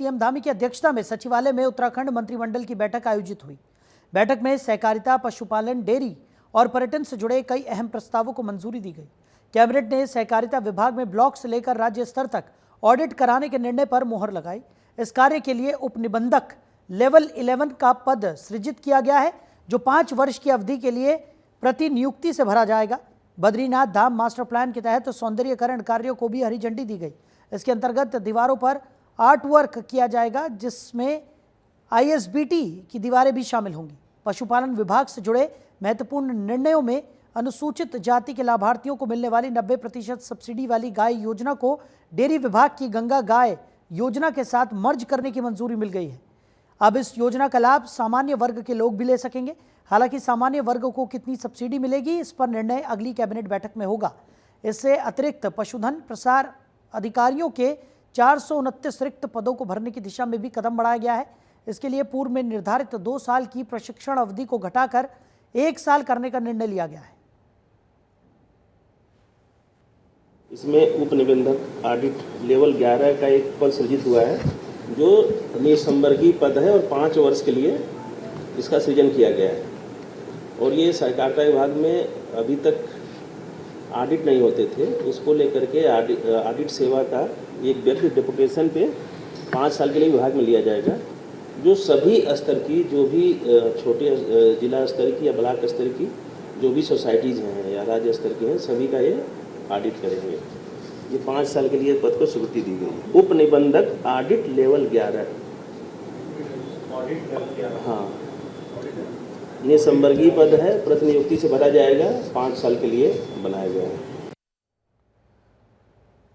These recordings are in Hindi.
सीएम धामी की अध्यक्षता में सचिवालय में उत्तराखंड मंत्रिमंडल की बैठक आयोजित हुई। बैठक में सहकारिता, पशुपालन, डेयरी और पर्यटन से जुड़े कई अहम प्रस्तावों को मंजूरी दी गई। कैबिनेट ने सहकारिता विभाग में ब्लॉक से लेकर राज्य स्तर तक ऑडिट कराने के निर्णय पर मोहर लगाई। इस कार्य के लिए उप निबंधक लेवल 11 का पद सृजित किया गया है, जो 5 वर्ष की अवधि के लिए प्रति नियुक्ति से भरा जाएगा। बद्रीनाथ धाम मास्टर प्लान के तहत सौंदर्यीकरण कार्यों को भी हरी झंडी दी गई। इसके अंतर्गत दीवारों पर आर्ट वर्क किया जाएगा, जिसमें ISBT की दीवारें भी शामिल होंगी। पशुपालन विभाग से जुड़े महत्वपूर्ण निर्णयों में अनुसूचित जाति के लाभार्थियों को मिलने वाली 90% सब्सिडी वाली गाय योजना को डेयरी विभाग की गंगा गाय योजना के साथ मर्ज करने की मंजूरी मिल गई है। अब इस योजना का लाभ सामान्य वर्ग के लोग भी ले सकेंगे। हालांकि सामान्य वर्ग को कितनी सब्सिडी मिलेगी, इस पर निर्णय अगली कैबिनेट बैठक में होगा। इससे अतिरिक्त पशुधन प्रसार अधिकारियों के 429 रिक्त पदों को भरने की दिशा में भी कदम बढ़ाया गया है। इसके लिए पूर्व में निर्धारित 2 साल की प्रशिक्षण अवधि को घटाकर 1 साल करने का निर्णय लिया गया है। इसमें उप निबंधक ऑडिट लेवल 11 का एक पद सृजित हुआ है, जो निसंवर्गीय पद है और 5 वर्ष के लिए इसका सृजन किया गया है। और ये सहकारिता विभाग में अभी तक ऑडिट नहीं होते थे, उसको लेकर के ऑडिट सेवा का एक व्यक्ति डेपुटेशन पे 5 साल के लिए विभाग में लिया जाएगा, जो सभी स्तर की, जो भी छोटे जिला स्तर की या ब्लॉक स्तर की जो भी सोसाइटीज़ हैं या राज्य स्तर की हैं, सभी का ये ऑडिट करेंगे। ये 5 साल के लिए पद को स्वीकृति दी गई। उप निबंधक ऑडिट लेवल 11, हाँ, ये संवर्गीय पद है, प्रतिनियुक्ति से भरा जाएगा, 5 साल के लिए बनाया गया है।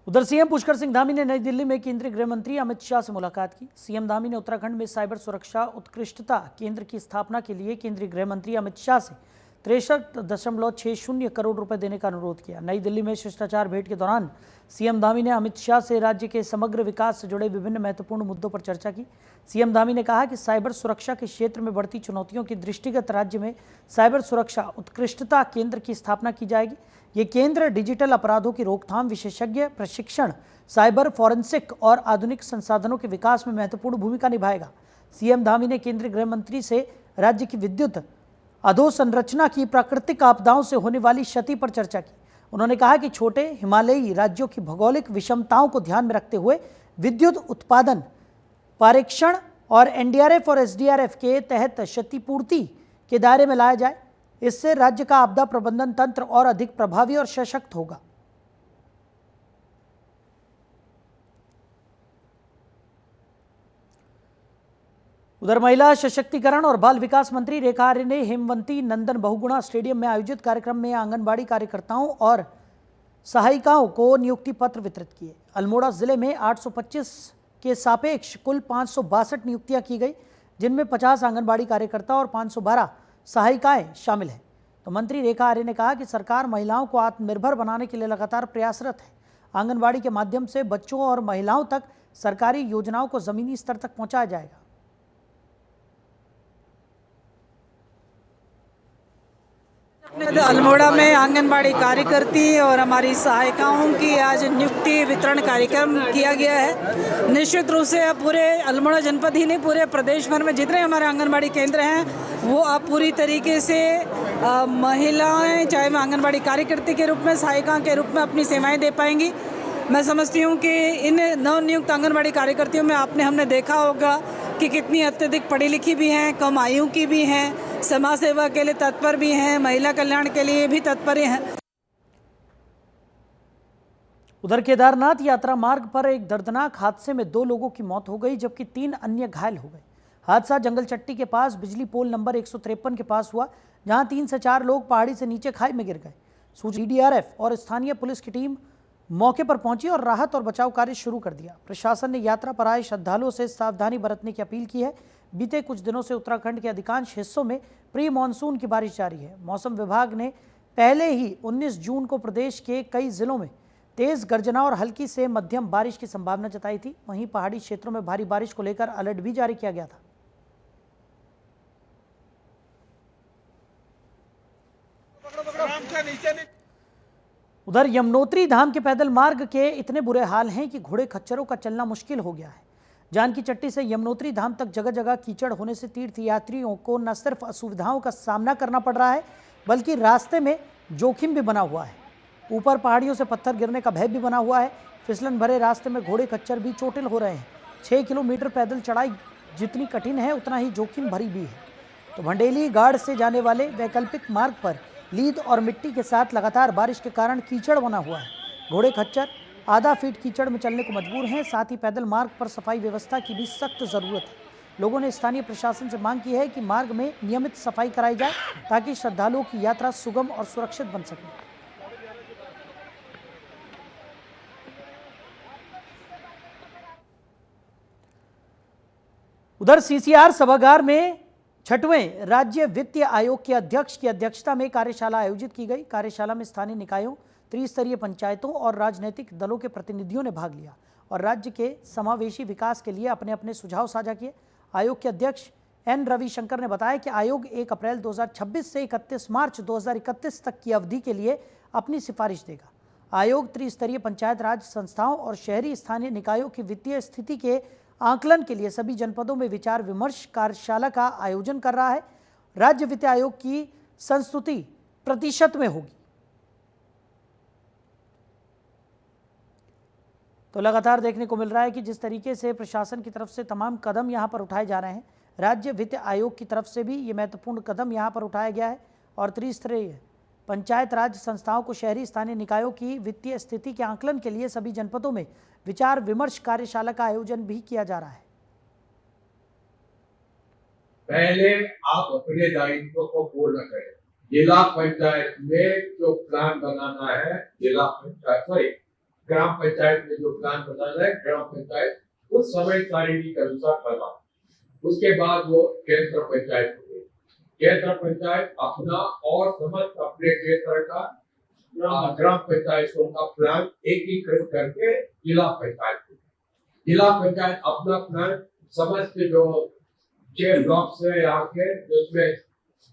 उधर सीएम पुष्कर सिंह धामी ने नई दिल्ली में केंद्रीय गृह मंत्री अमित शाह से मुलाकात की। सीएम धामी ने उत्तराखंड में साइबर सुरक्षा उत्कृष्टता केंद्र की स्थापना के लिए केंद्रीय गृह मंत्री अमित शाह से 63.60 करोड़ रुपए देने का अनुरोध किया। नई दिल्ली में शिष्टाचार भेंट के दौरान सीएम धामी ने अमित शाह से राज्य के समग्र विकास से जुड़े विभिन्न महत्वपूर्ण मुद्दों पर चर्चा की। सीएम धामी ने कहा कि साइबर सुरक्षा के क्षेत्र में बढ़ती चुनौतियों के दृष्टिगत राज्य में साइबर सुरक्षा उत्कृष्टता केंद्र की स्थापना की जाएगी। ये केंद्र डिजिटल अपराधों की रोकथाम, विशेषज्ञ प्रशिक्षण, साइबर फॉरेंसिक और आधुनिक संसाधनों के विकास में महत्वपूर्ण भूमिका निभाएगा। सीएम धामी ने केंद्रीय गृह मंत्री से राज्य की विद्युत अधोसंरचना की प्राकृतिक आपदाओं से होने वाली क्षति पर चर्चा की। उन्होंने कहा कि छोटे हिमालयी राज्यों की भौगोलिक विषमताओं को ध्यान में रखते हुए विद्युत उत्पादन, पारेषण और NDRF और SDRF के तहत क्षतिपूर्ति के दायरे में लाया जाए। इससे राज्य का आपदा प्रबंधन तंत्र और अधिक प्रभावी और सशक्त होगा। उधर महिला सशक्तिकरण और बाल विकास मंत्री रेखा आर्य ने हेमवंती नंदन बहुगुणा स्टेडियम में आयोजित कार्यक्रम में आंगनबाड़ी कार्यकर्ताओं और सहायिकाओं को नियुक्ति पत्र वितरित किए। अल्मोड़ा जिले में 825 के सापेक्ष कुल 562 नियुक्तियां की गई, जिनमें 50 आंगनबाड़ी कार्यकर्ता और 512 सहायिकाएं शामिल हैं। तो मंत्री रेखा आर्य ने कहा कि सरकार महिलाओं को आत्मनिर्भर बनाने के लिए लगातार प्रयासरत है। आंगनबाड़ी के माध्यम से बच्चों और महिलाओं तक सरकारी योजनाओं को जमीनी स्तर तक पहुंचाया जाएगा। अल्मोड़ा में आंगनबाड़ी कार्यकर्ती और हमारी सहायिकाओं की आज नियुक्ति वितरण कार्यक्रम किया गया है। निश्चित रूप से अब पूरे अल्मोड़ा जनपद ही नहीं, पूरे प्रदेश भर में जितने हमारे आंगनबाड़ी केंद्र हैं वो अब पूरी तरीके से महिलाएं, चाहे वो आंगनबाड़ी कार्यकर्ती के रूप में, सहायिका के रूप में अपनी सेवाएं दे पाएंगी। मैं समझती हूँ कि इन नवनियुक्त आंगनबाड़ी कार्यकर्तियों में हमने देखा होगा कि कितनी अत्यधिक पढ़ी लिखी भी हैं, कम आयु की भी हैं, समाज सेवा के लिए तत्पर भी हैं, महिला कल्याण के लिए भी तत्पर हैं। उधर केदारनाथ यात्रा मार्ग पर एक दर्दनाक हादसे में 2 लोगों की मौत हो गई, जबकि 3 अन्य घायल हो गए। हादसा जंगल चट्टी के पास बिजली पोल नंबर 153 के पास हुआ, जहां 3 से 4 लोग पहाड़ी से नीचे खाई में गिर गए। CDRF और स्थानीय पुलिस की टीम मौके पर पहुंची और राहत और बचाव कार्य शुरू कर दिया। प्रशासन ने यात्रा पर आए श्रद्धालुओं से सावधानी बरतने की अपील की है। बीते कुछ दिनों से उत्तराखंड के अधिकांश हिस्सों में प्री मानसून की बारिश जारी है। मौसम विभाग ने पहले ही 19 जून को प्रदेश के कई जिलों में तेज गर्जना और हल्की से मध्यम बारिश की संभावना जताई थी। वहीं पहाड़ी क्षेत्रों में भारी बारिश को लेकर अलर्ट भी जारी किया गया था। उधर यमुनोत्री धाम के पैदल मार्ग के इतने बुरे हाल हैं कि घोड़े खच्चरों का चलना मुश्किल हो गया है। जानकी चट्टी से यमुनोत्री धाम तक जगह जगह कीचड़ होने से तीर्थ यात्रियों को न सिर्फ असुविधाओं का सामना करना पड़ रहा है बल्कि रास्ते में जोखिम भी बना हुआ है। ऊपर पहाड़ियों से पत्थर गिरने का भय भी बना हुआ है। फिसलन भरे रास्ते में घोड़े खच्चर भी चोटिल हो रहे हैं। 6 किलोमीटर पैदल चढ़ाई जितनी कठिन है उतना ही जोखिम भरी भी है। तो भंडेली गाड़ से जाने वाले वैकल्पिक मार्ग पर लीद और मिट्टी के साथ लगातार बारिश के कारण कीचड़ बना हुआ है। घोड़े खच्चर आधा फीट कीचड़ में चलने को मजबूर हैं। साथ ही पैदल मार्ग पर सफाई व्यवस्था की भी सख्त जरूरत है। लोगों ने स्थानीय प्रशासन से मांग की है कि मार्ग में नियमित सफाई कराई जाए ताकि श्रद्धालुओं की यात्रा सुगम और सुरक्षित बन सके। उधर सीसीआर सभागार में 6वें राज्य वित्तीय आयोग के अध्यक्ष की अध्यक्षता में कार्यशाला आयोजित की गई। कार्यशाला में स्थानीय निकायों, त्रिस्तरीय पंचायतों और राजनीतिक दलों के प्रतिनिधियों ने भाग लिया और राज्य के समावेशी विकास के लिए अपने अपने सुझाव साझा किए। आयोग के अध्यक्ष एन रविशंकर ने बताया कि आयोग 1 अप्रैल 2026 से 31 मार्च 2031 तक की अवधि के लिए अपनी सिफारिश देगा। आयोग त्रिस्तरीय पंचायत राज संस्थाओं और शहरी स्थानीय निकायों की वित्तीय स्थिति के आकलन के लिए सभी जनपदों में विचार विमर्श कार्यशाला का आयोजन कर रहा है। राज्य वित्त आयोग की संस्तुति प्रतिशत में होगी। तो लगातार देखने को मिल रहा है कि जिस तरीके से प्रशासन की तरफ से तमाम कदम यहां पर उठाए जा रहे हैं, राज्य वित्त आयोग की तरफ से भी ये महत्वपूर्ण कदम यहां पर उठाया गया है और त्रिस्तरीय पंचायत राज संस्थाओं को शहरी स्थानीय निकायों की वित्तीय स्थिति के आकलन के लिए सभी जनपदों में विचार विमर्श कार्यशाला का आयोजन भी किया जा रहा है। पहले आप अपने दायित्व को पूर्ण करें। जिला पंचायत में जो प्लान बनाना है, ग्राम पंचायत में जो प्लान बनाना है, ग्राम पंचायत उस समय सारिणी के अनुसार बना। उसके बाद वो केंद्र पंचायत होगी। केंद्र पंचायत अपना और समस्त अपने क्षेत्र का ग्राम पंचायतों का प्लान एकीकृत करके जिला पंचायत अपना प्लान समस्त जो 6 ब्लॉक्स है यहाँ के, जिसमें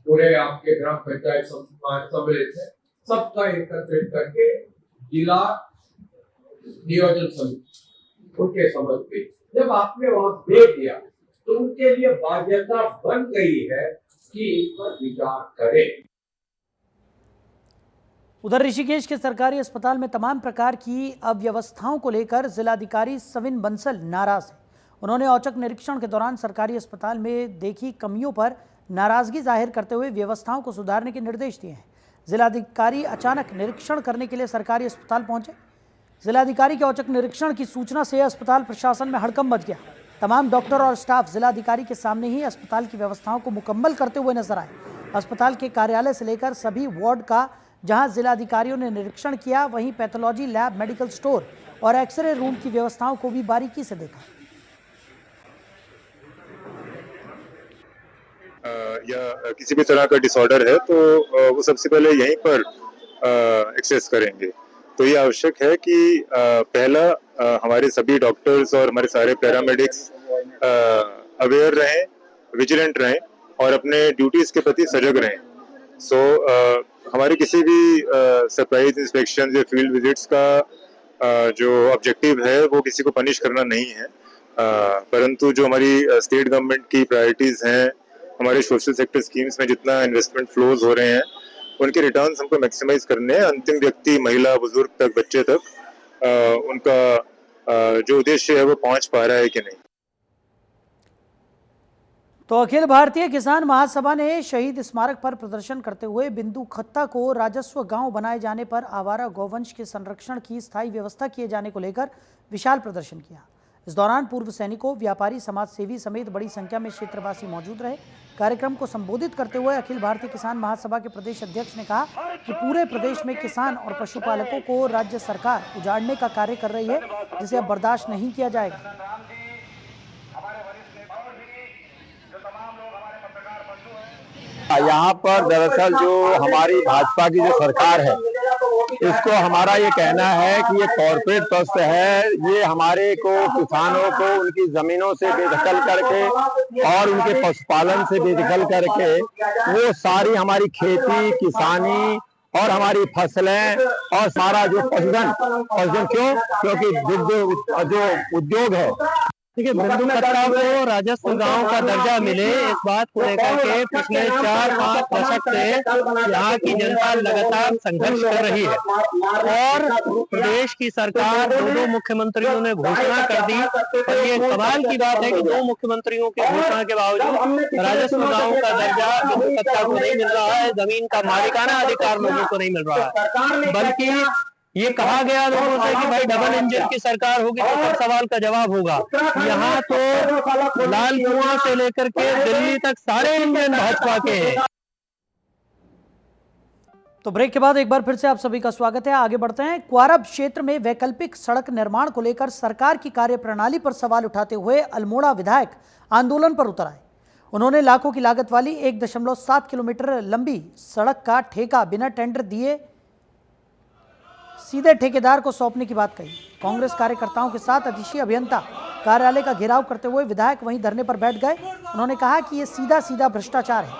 पूरे आपके ग्राम पंचायत सम्मिलित है, सबका एकत्रित करके जिला नियोजन समिति उनके समझ गई। जब आपने वहां दे दिया तो उनके लिए बाध्यता बन गई है कि इस पर विचार करें। उधर ऋषिकेश के सरकारी अस्पताल में तमाम प्रकार की अव्यवस्थाओं को लेकर जिलाधिकारी सविन बंसल नाराज हैं। उन्होंने औचक निरीक्षण के दौरान सरकारी अस्पताल में देखी कमियों पर नाराजगी जाहिर करते हुए व्यवस्थाओं को सुधारने के निर्देश दिए हैं। जिलाधिकारी अचानक निरीक्षण करने के लिए सरकारी अस्पताल पहुंचे। जिलाधिकारी के औचक निरीक्षण की सूचना से अस्पताल प्रशासन में हड़कंप मच गया। तमाम डॉक्टर और स्टाफ जिलाधिकारी के सामने ही अस्पताल की व्यवस्थाओं को मुकम्मल करते हुए नजर आए। अस्पताल के कार्यालय से लेकर सभी वार्ड का जहां जिलाधिकारियों ने निरीक्षण किया, वहीं पैथोलॉजी लैब, मेडिकल स्टोर और एक्सरे रूम की व्यवस्थाओं को भी बारीकी से देखा। या किसी भी तरह का डिसऑर्डर है तो वो सबसे पहले यहीं पर एक्सेस करेंगे। तो ये आवश्यक है कि पहला हमारे सभी डॉक्टर्स और हमारे सारे पैरामेडिक्स अवेयर रहें, विजिलेंट रहें और अपने ड्यूटीज के प्रति सजग रहें। सो हमारे किसी भी सरप्राइज इंस्पेक्शन या फील्ड विजिट्स का जो ऑब्जेक्टिव है वो किसी को पनिश करना नहीं है, परंतु जो हमारी स्टेट गवर्नमेंट की प्रायोरिटीज हैं, हमारे सोशल सेक्टर स्कीम्स में जितना इन्वेस्टमेंट फ्लोज हो रहे हैं उनके रिटर्न्स हमको मैक्सिमाइज करने हैं। अंतिम व्यक्ति, महिला, बुजुर्ग तक, बच्चे तक उनका जो उद्देश्य है वो पहुंच पा रहा है कि नहीं। तो अखिल भारतीय किसान महासभा ने शहीद स्मारक पर प्रदर्शन करते हुए बिंदु खत्ता को राजस्व गांव बनाए जाने पर आवारा गौवंश के संरक्षण की स्थायी व्यवस्था किए जाने को लेकर विशाल प्रदर्शन किया। इस दौरान पूर्व सैनिकों, व्यापारी, समाजसेवी समेत बड़ी संख्या में क्षेत्रवासी मौजूद रहे। कार्यक्रम को संबोधित करते हुए अखिल भारतीय किसान महासभा के प्रदेश अध्यक्ष ने कहा कि पूरे प्रदेश में किसान और पशुपालकों को राज्य सरकार उजाड़ने का कार्य कर रही है, जिसे अब बर्दाश्त नहीं किया जाएगा। यहाँ पर दरअसल जो हमारी भाजपा की जो सरकार है, इसको हमारा ये कहना है कि ये कॉर्पोरेट ट्रस्ट है। ये हमारे को, किसानों को उनकी जमीनों से बेदखल करके और उनके पशुपालन से बेदखल करके वो सारी हमारी खेती, किसानी और हमारी फसलें और सारा जो पशुधन क्यों? क्योंकि दुग्ध जो उद्योग है देखिए, बिंदु कट्टा को राजस्व गांव का दर्जा मिले, इस बात को लेकर के पिछले 4-5 दशक से यहाँ की जनता लगातार संघर्ष कर रही है और प्रदेश की सरकार 2 मुख्यमंत्रियों ने घोषणा कर दी। और ये कमाल की बात है कि 2 मुख्यमंत्रियों की घोषणा के बावजूद राजस्व गांव का दर्जा बिंदु कट्टा को नहीं मिल रहा है, जमीन का मालिकाना अधिकार लोगों को नहीं मिल रहा है। बल्कि ये कहा गया लोगों से कि भाई डबल इंजन की सरकार होगी तो सब सवाल का जवाब होगा। यहाँ तो लाल कुआं से लेकर के दिल्ली तक सारे इंजन भाजपा के हैं। तो ब्रेक के बाद एक बार फिर से आप सभी का स्वागत है। आगे बढ़ते हैं। क्वारब क्षेत्र में वैकल्पिक सड़क निर्माण को लेकर सरकार की कार्यप्रणाली पर सवाल उठाते हुए अल्मोड़ा विधायक आंदोलन पर उतर आए। उन्होंने लाखों की लागत वाली 1.7 किलोमीटर लंबी सड़क का ठेका बिना टेंडर दिए सीधे ठेकेदार को सौंपने की बात कही। कांग्रेस कार्यकर्ताओं के साथ अधीक्षीय अभियंता कार्यालय का घेराव करते हुए विधायक वहीं धरने पर बैठ गए। उन्होंने कहा कि ये सीधा भ्रष्टाचार है।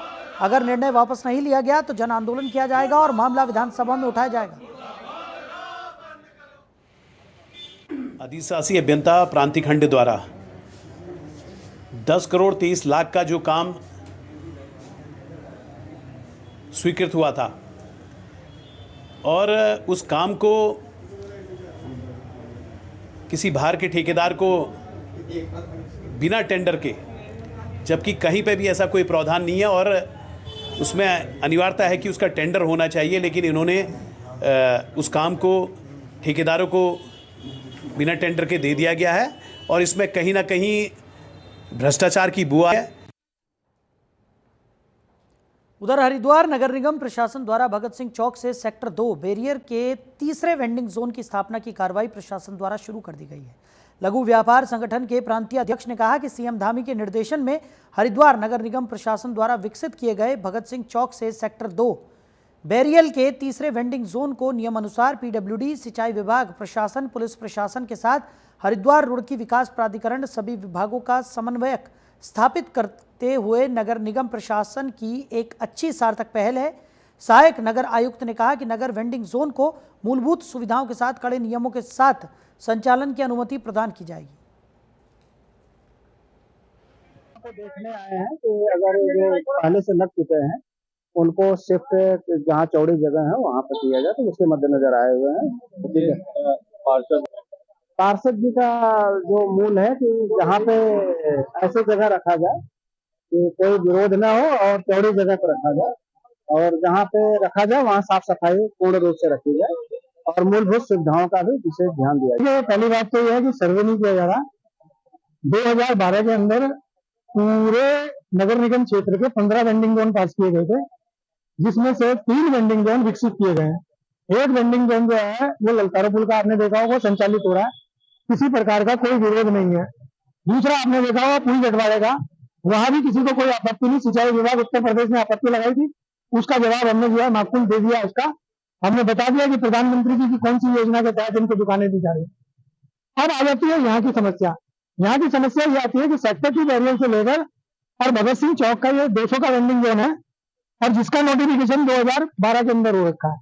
अगर निर्णय वापस नहीं लिया गया तो जन आंदोलन किया जाएगा और मामला विधानसभा में उठाया जाएगा। अधिशासी अभियंता प्रांतिखंड द्वारा 10 करोड़ 30 लाख का जो काम स्वीकृत हुआ था और उस काम को किसी बाहर के ठेकेदार को बिना टेंडर के, जबकि कहीं पे भी ऐसा कोई प्रावधान नहीं है और उसमें अनिवार्यता है कि उसका टेंडर होना चाहिए, लेकिन इन्होंने उस काम को ठेकेदारों को बिना टेंडर के दे दिया गया है और इसमें कहीं ना कहीं भ्रष्टाचार की बुआ है। उधर हरिद्वार नगर निगम प्रशासन द्वारा भगत सिंह चौक से सेक्टर 2 बैरियर के तीसरे वेंडिंग जोन की स्थापना की कार्रवाई प्रशासन द्वारा शुरू कर दी गई है। लघु व्यापार संगठन के प्रांतीय अध्यक्ष ने कहा कि सीएम धामी के निर्देशन में हरिद्वार नगर निगम प्रशासन द्वारा विकसित किए गए भगत सिंह चौक से सेक्टर 2 बैरियल के तीसरे वेंडिंग जोन को नियमानुसार पीडब्ल्यूडी, सिंचाई विभाग, प्रशासन, पुलिस प्रशासन के साथ हरिद्वार रुड़की विकास प्राधिकरण सभी विभागों का समन्वयक स्थापित करते हुए नगर निगम प्रशासन की एक अच्छी सार्थक पहल है। सहायक नगर आयुक्त ने कहा कि नगर वेंडिंग जोन को मूलभूत सुविधाओं के साथ कड़े नियमों के साथ संचालन की अनुमति प्रदान की जाएगी। देखने आए हैं कि अगर जो पहले से लग चुके हैं उनको शिफ्ट जहाँ चौड़ी जगह है वहाँ पर किया जाए, तो उसके मद्देनजर आए हुए हैं। पार्षद जी का जो मूल है कि जहाँ पे ऐसे जगह रखा जाए कि कोई विरोध न हो और चौड़ी जगह पर रखा जाए, और जहाँ पे रखा जाए वहाँ साफ सफाई पूर्ण रूप से रखी जाए और मूलभूत सुविधाओं का भी विशेष ध्यान दिया जाए। पहली बात तो यह है कि सर्वे नहीं किया जा रहा। 2012 के अंदर पूरे नगर निगम क्षेत्र के 15 वेंडिंग जोन पास किए गए थे, जिसमें से 3 वेंडिंग जोन विकसित किए गए हैं। एक वेंडिंग जोन जो है वो ललकारा पुल का आपने देखा होगा संचालित हो रहा है, किसी प्रकार का कोई विरोध नहीं है। दूसरा आपने देखा होगा पुल जटवाड़े का, वहां भी किसी को कोई आपत्ति नहीं। सिंचाई विभाग उत्तर प्रदेश ने आपत्ति लगाई थी, उसका जवाब हमने जो है माकूल दे दिया। उसका हमने बता दिया कि प्रधानमंत्री जी की कौन सी योजना के तहत इनको दुकानें दी जा रही। अब आ जाती है यहाँ की समस्या। यहाँ की समस्या ये आती है कि सेक्टर 2 बैरियर से लेकर और भगत सिंह चौक का ये 200 का वेंडिंग जोन है और जिसका नोटिफिकेशन 2012 के अंदर हो रखा है।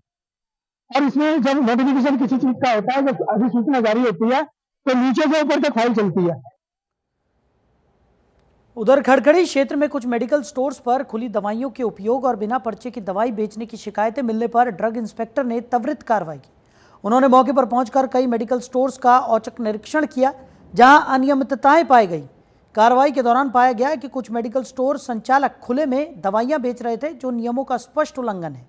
और इसमें जब नोटिफिकेशन किसी चीज का होता है, जब अधिसूचना जारी होती है तो नीचे से ऊपर तक फाइल चलती है। उधर खड़खड़ी क्षेत्र में कुछ मेडिकल स्टोर्स पर खुली दवाइयों के उपयोग और बिना पर्चे की दवाई बेचने की शिकायतें मिलने पर ड्रग इंस्पेक्टर ने त्वरित कार्रवाई की। उन्होंने मौके पर पहुंचकर कई मेडिकल स्टोर्स का औचक निरीक्षण किया जहां अनियमितताएं पाई गई। कार्रवाई के दौरान पाया गया कि कुछ मेडिकल स्टोर संचालक खुले में दवाइयां बेच रहे थे, जो नियमों का स्पष्ट उल्लंघन है।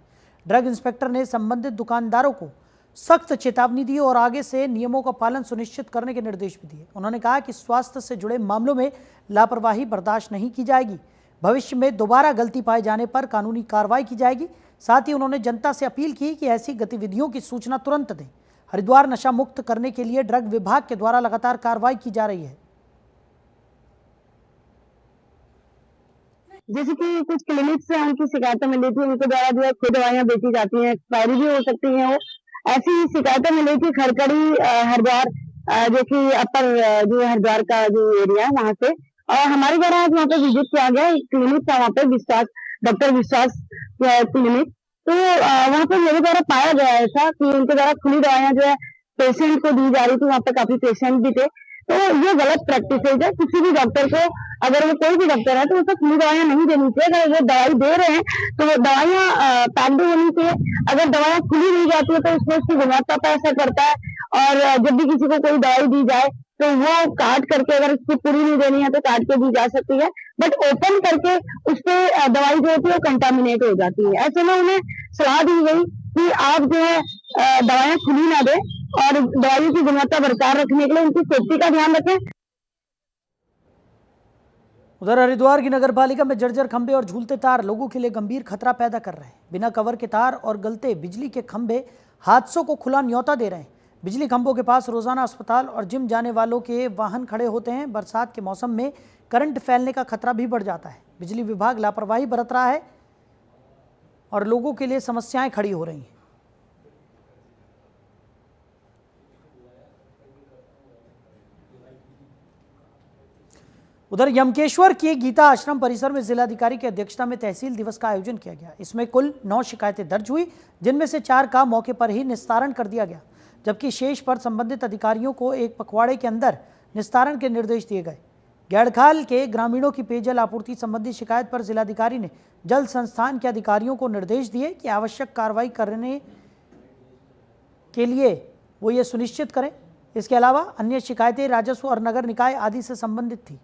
ड्रग इंस्पेक्टर ने संबंधित दुकानदारों को सख्त चेतावनी दी और आगे से नियमों का पालन सुनिश्चित करने के निर्देश भी दिए। उन्होंने कहा कि स्वास्थ्य से जुड़े मामलों में लापरवाही बर्दाश्त नहीं की जाएगी। भविष्य में दोबारा गलती पाए जाने पर कानूनी कार्रवाई की जाएगी। साथ ही उन्होंने जनता से अपील की कि ऐसी गतिविधियों की सूचना तुरंत दें। हरिद्वार नशा मुक्त करने के लिए ड्रग विभाग के द्वारा लगातार कार्रवाई की जा रही है। जैसे कि कुछ क्लिनिक से उनकी शिकायतें मिली थी, उनके द्वारा जो है खुद दवाइयां बेची जाती हैं, एक्सपायरी भी हो सकती हैं। वो ऐसी शिकायतें मिली थी खड़खड़ी हरिद्वार, जो कि अपर जो हरिद्वार का जो एरिया है वहां से। और हमारे द्वारा आज वहाँ पे विजिट किया गया, एक क्लिनिक था वहाँ पे, विश्वास डॉक्टर विश्वास क्लिनिक। तो वहाँ पे मेरे द्वारा पाया गया ऐसा कि उनके द्वारा खुली दवाइयां जो है पेशेंट को दी जा रही थी। वहाँ पे काफी पेशेंट भी थे, तो ये गलत प्रैक्टिस है। किसी भी डॉक्टर को, अगर वो कोई भी डॉक्टर है, तो उसे खुली दवाइयां नहीं देनी चाहिए। अगर वो दवाई दे रहे हैं तो वो दवाइयां पैक्ड होनी चाहिए। अगर दवाइयां खुली दी जाती है तो उसमें उसकी गुणवत्ता पर असर पड़ता है। और जब भी किसी को कोई दवाई दी जाए तो वो काट करके, अगर उसकी पूरी नहीं देनी है तो काट के दी जा सकती है, बट ओपन करके उससे दवाई जो होती है वो कंटामिनेट हो जाती है। ऐसे में उन्हें सलाह दी गई कि आप जो है दवाइयां खुली ना दें और दवाइयों की गुणवत्ता बरकरार रखने के लिए उनकी सेफ्टी का ध्यान रखें। उधर हरिद्वार की नगर पालिका में जर्जर खंभे और झूलते तार लोगों के लिए गंभीर खतरा पैदा कर रहे हैं। बिना कवर के तार और गलते बिजली के खंभे हादसों को खुला न्योता दे रहे हैं। बिजली खंभों के पास रोजाना अस्पताल और जिम जाने वालों के वाहन खड़े होते हैं। बरसात के मौसम में करंट फैलने का खतरा भी बढ़ जाता है। बिजली विभाग लापरवाही बरत रहा है और लोगों के लिए समस्याएं खड़ी हो रही हैं। उधर यमकेश्वर के गीता आश्रम परिसर में जिलाधिकारी की अध्यक्षता में तहसील दिवस का आयोजन किया गया। इसमें कुल 9 शिकायतें दर्ज हुई, जिनमें से 4 का मौके पर ही निस्तारण कर दिया गया, जबकि शेष पर संबंधित अधिकारियों को एक पखवाड़े के अंदर निस्तारण के निर्देश दिए गए। गैड़खाल के ग्रामीणों की पेयजल आपूर्ति संबंधी शिकायत पर जिलाधिकारी ने जल संस्थान के अधिकारियों को निर्देश दिए कि आवश्यक कार्रवाई करने के लिए वो ये सुनिश्चित करें। इसके अलावा अन्य शिकायतें राजस्व और नगर निकाय आदि से संबंधित थी।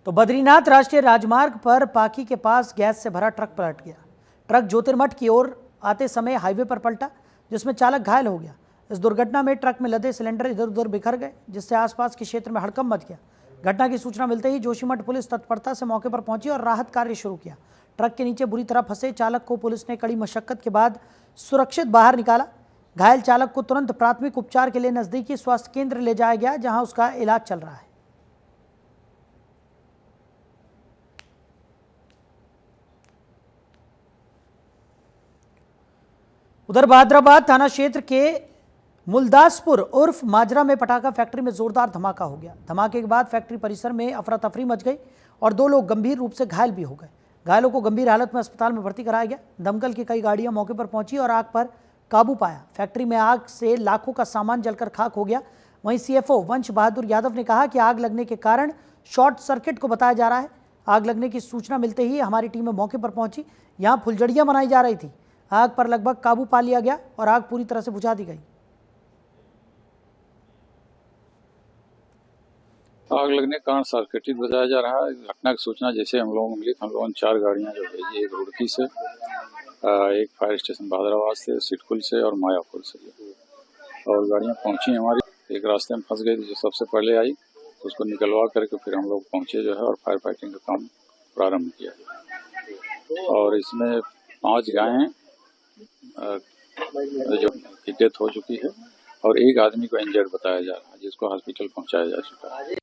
तो बद्रीनाथ राष्ट्रीय राजमार्ग पर पाकी के पास गैस से भरा ट्रक पलट गया। ट्रक ज्योतिर्मठ की ओर आते समय हाईवे पर पलटा, जिसमें चालक घायल हो गया। इस दुर्घटना में ट्रक में लदे सिलेंडर इधर उधर बिखर गए, जिससे आसपास के क्षेत्र में हड़कंप मच गया। घटना की सूचना मिलते ही जोशीमठ पुलिस तत्परता से मौके पर पहुंची और राहत कार्य शुरू किया। ट्रक के नीचे बुरी तरह फंसे चालक को पुलिस ने कड़ी मशक्कत के बाद सुरक्षित बाहर निकाला। घायल चालक को तुरंत प्राथमिक उपचार के लिए नजदीकी स्वास्थ्य केंद्र ले जाया गया, जहां उसका इलाज चल रहा है। उधर बहादुराबाद थाना क्षेत्र के मुलदासपुर उर्फ माजरा में पटाखा फैक्ट्री में जोरदार धमाका हो गया। धमाके के बाद फैक्ट्री परिसर में अफरा तफरी मच गई और 2 लोग गंभीर रूप से घायल भी हो गए। घायलों को गंभीर हालत में अस्पताल में भर्ती कराया गया। दमकल की कई गाड़ियां मौके पर पहुंची और आग पर काबू पाया। फैक्ट्री में आग से लाखों का सामान जलकर खाक हो गया। वहीं सीएफओ वंश बहादुर यादव ने कहा कि आग लगने के कारण शॉर्ट सर्किट को बताया जा रहा है। आग लगने की सूचना मिलते ही हमारी टीमें मौके पर पहुंची। यहाँ फुलझड़ियां मनाई जा रही थी। आग पर लगभग काबू पा लिया गया और आग पूरी तरह से बुझा दी गई। आग लगने का कारण सर्किट बताया जा रहा है। घटना की सूचना जैसे हम लोगों को मिली, हम लोगों ने 4 गाड़ियां जो भेजी, एक रुड़की से, एक फायर स्टेशन बहादुराबाद से, सिटकुल से और मायापुर से। और गाड़ियां पहुंची हमारी, एक रास्ते में फंस गई थी जो सबसे पहले आई, तो उसको निकलवा करके फिर हम लोग पहुंचे जो है और फायर फाइटिंग का काम प्रारंभ किया। और इसमें 5 गायें जो की डेथ हो चुकी है और एक आदमी को इंजर्ड बताया जा रहा है, जिसको हॉस्पिटल पहुंचाया जा चुका है।